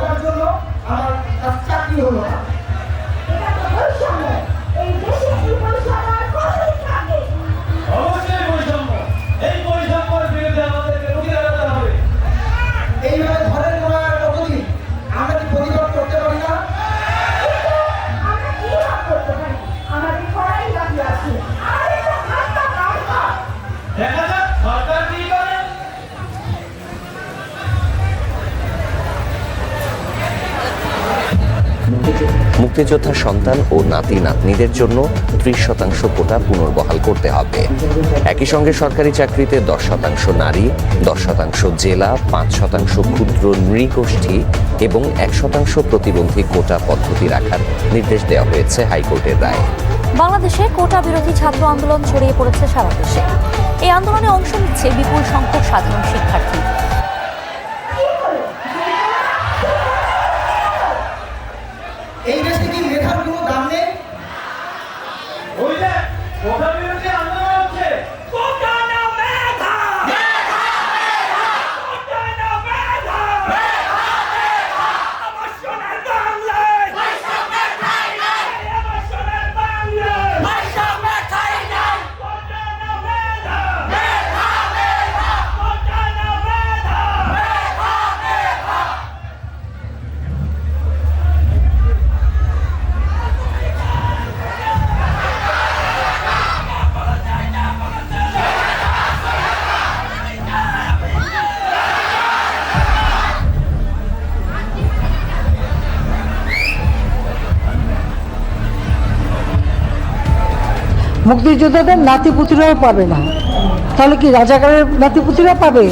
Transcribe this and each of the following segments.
ওটার জন্য আমার চাকরি হলো না। এটা তো বৈষম্য। এই দেশে এই বৈষম্য আর কতদিন থাকবে? অবশ্যই বৈষম্য। এই বৈষম্যের বিরুদ্ধে আমাদেরকে রুখে দাঁড়াতে হবে। এইভাবে ঘরের গোড়ায় কতদিন আমরা কি প্রতিবাদ করতে পারি না? কিন্তু আমরা কি লাভ করতে পারি? আমাদের করাই বাকি আছে। আমাদের তো হাত পা কাটবা। দেখা যাক সরকার কি করে। মুক্তিযোদ্ধার সন্তান ও নাতি নাতনিদের জন্য ৩০% কোটা পুনর্বহাল করতে হবে। একই সঙ্গে সরকারি চাকরিতে ১০% নারী, ১০% জেলা, ৫% ক্ষুদ্র নৃগোষ্ঠী এবং ১% প্রতিবন্ধী কোটা পদ্ধতি রাখার নির্দেশ দেওয়া হয়েছে হাইকোর্টের রায়ে। বাংলাদেশে কোটা বিরোধী ছাত্র আন্দোলন ছড়িয়ে পড়েছে সারা দেশে। এই আন্দোলনে অংশ নিচ্ছে বিপুল সংখ্যক সাধারণ শিক্ষার্থী। এই দেশে কি মেধার কোনো দাম নেই? ওই যে কোটা বিরোধী আন্দোলন হচ্ছে। কোটা না মেধা! মেধা! মেধা! কোটা না মেধা! মেধা! মেধা! আমার সোনার বাংলায়! বৈষম্যের ঠাঁই নাই! আমার সোনার বাংলায়! বৈষম্যের ঠাঁই নাই! কোটা না মেধা! মেধা! মেধা! কোটা না মেধা! মেধা! মেধা! মুক্তিযোদ্ধাদের নাতিপুতিরাও পাবে না, তাহলে কি রাজাকারের নাতিপুতিরা পাবে?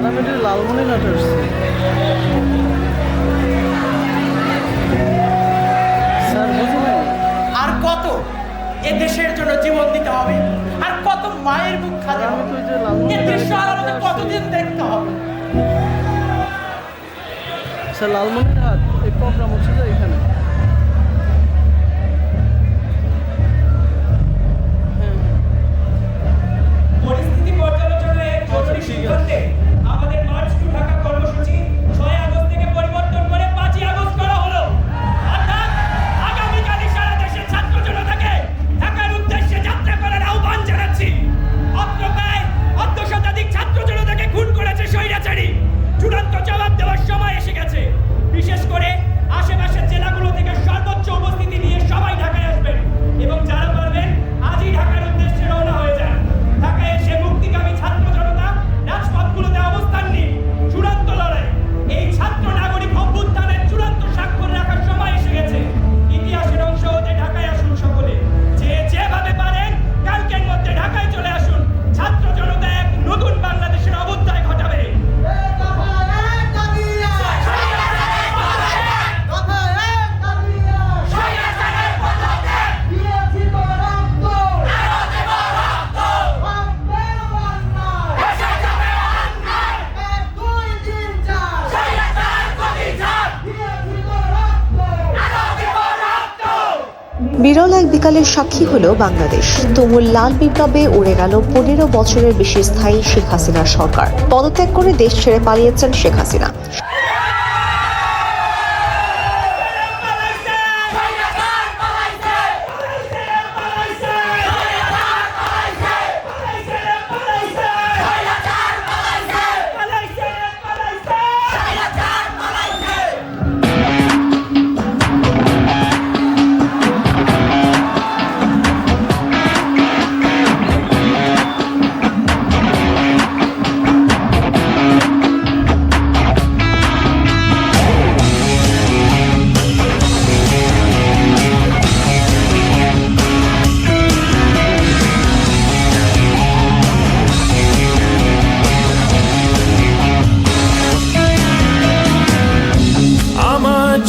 আমি লালমনিরহাট আসছি। স্যার বুঝলেন? আর কত এ দেশের জন্য জীবন দিতে হবে, আর কত মায়ের বুক খাতে আমি হবে। তো যে লালমনিরহাট এ দৃশ্য আর আমাদের কতদিন দেখতে হবে? স্যার লালমনিরহাট এই প্রোগ্রাম হচ্ছে যে এখানে। পরিস্থিতি পর্যালোচনায় জরুরি সিদ্ধান্তে আমাদের মার্চ টু ঢাকা কর্মসূচি 6 আগস্ট থেকে পরিবর্তন করে 5 আগস্ট করা হলো। অর্থাৎ আগামীকালই সারা দেশের ছাত্র জনতাকে ঢাকার উদ্দেশ্যে যাত্রা করার আহ্বান জানাচ্ছি। অত্র প্রায় 100 শতাধিক ছাত্র জনতাকে খুন করেছে স্বৈরাচারী। চূড়ান্ত জবাব দেওয়ার সময় এসে গেছে। বিশেষ করে আশেপাশের জেলাগুলো থেকে সর্বোচ্চ উপস্থিতি নিয়ে সবাই ঢাকায় আসবেন এবং যারা পারবেন আজই ঢাকার উদ্দেশ্যে রওনা হয়ে যান। ঢাকায় এসে মুক্তিকামী ছাত্র জনতা রাজপথগুলোতে অবস্থান নিন। চূড়ান্ত লড়াই, এই ছাত্র নাগরিক অভ্যুত্থানের চূড়ান্ত স্বাক্ষর রাখার সময় এসে গেছে। ইতিহাসের অংশ হতে ঢাকায় আসুন সকলে। যে যেভাবে পারেন কালকের মধ্যে ঢাকায় চলে আসুন। ছাত্র জনতা এক নতুন বাংলাদেশের অবদান ঘটাবে। বিরল এক বিকালের সাক্ষী হলো বাংলাদেশ। তুমুল লাল বিপ্লবে উড়ে গেল 15 বছরের বেশি স্থায়ী শেখ হাসিনার সরকার। পদত্যাগ করে দেশ ছেড়ে পালিয়েছেন শেখ হাসিনা।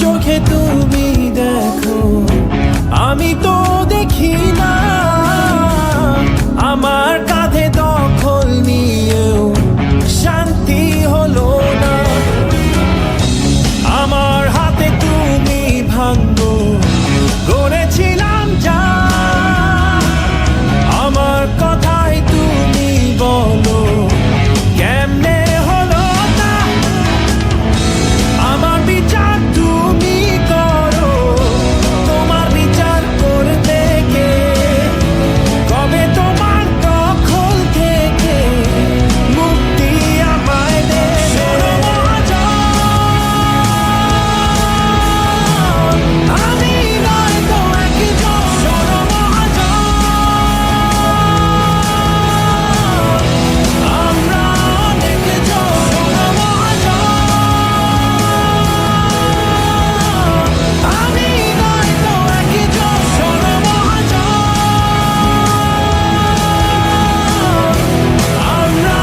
চোখে তুমি দেখো, আমি তো দেখি না। আমার কাঁধে দখল নিয়েও শান্তি হলো না। আমার হাতে তুমি ভাঙো করেছিলাম যা। আমার কথাই তুমি বলো কেমনে হলো না। আমার বিচার তুমি করো, তোমার বিচার করবে কে? কবে তোমার দখল থেকে মুক্তি আমায় দেবে? শোনো মহাজন, আমি নয় তো একজন। শোনো মহাজন, আমরা অনেকজন। শোনো মহাজন, আমি নয় তো একজন। শোনো মহাজন, আমরা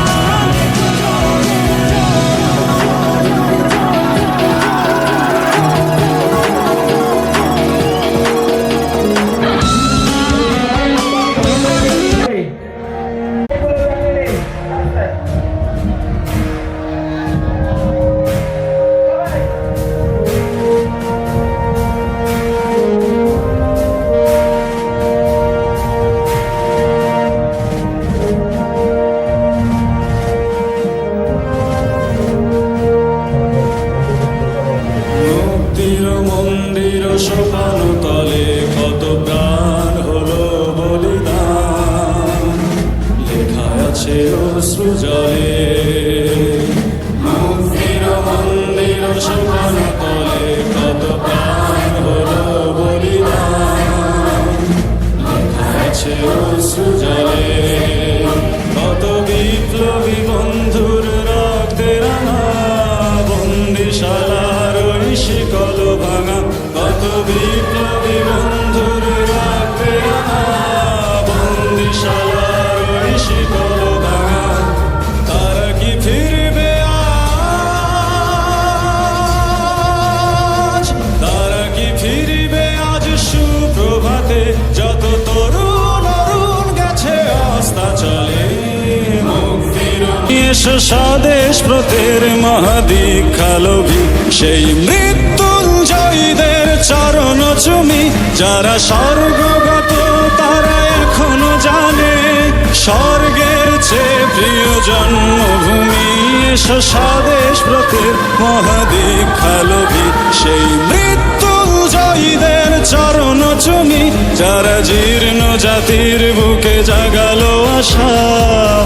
মুক্তির মন্দির সোপান তলে কত প্রাণ হলো বলিদান। লেখা আছে অশ্রু জলে। মুক্তির মন্দির সোপান তলে কত প্রাণ হলো বলিদান। লেখা আছে অশ্রু জলে। কত বিপ্লবী বন্ধুর রক্তে রাঙা বন্দিশালার ওই শিকল ভাঙা। কত বিপ্লবী বন্ধুর রক্তে রাঙা বন্দিশালার ওই শিকল ভাঙা। তারা কি ফিরবে এসো স্বদেশ ব্রতের মহাদীক্ষালোভী সেই মৃত্যুঞ্জয়ীদের চরণ চুমি যারা স্বর্গগত তারা এখনো জানে স্বর্গের চেয়ে প্রিয় জন্মভূমি এসো স্বদেশ ব্রতের মহাদীক্ষালোভী সেই মৃত্যুঞ্জয়ীদের চরণ চুমি যারা জীর্ণ জাতির বুকে জাগালো আশা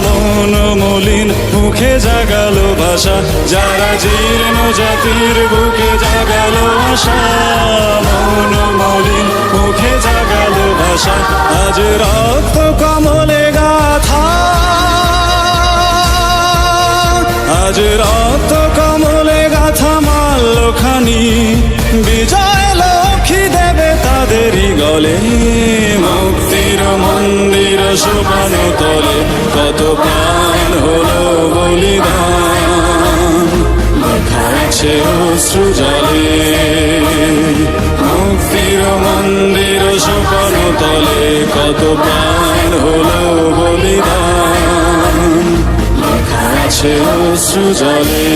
মন মলিন মুখে জাগালো ভাষা যারা জীর্ণ জাতির বুকে জাগালো আশা মন মলিন মুখে জাগালো ভাষা আজ রক্ত কমলে গাথা আজ রক্ত কমলে গাথা মাল্যখানি বিজয় লক্ষ্মী দেবে তাদেরই গলে মুক্তির মন্দির সোপান তলে কত প্রাণ হলো বলিদান লেখা আছে অশ্রু জলে মুক্তির মন্দির সোপান তলে কত প্রাণ হলো বলিদান লেখা আছে অশ্রু জলে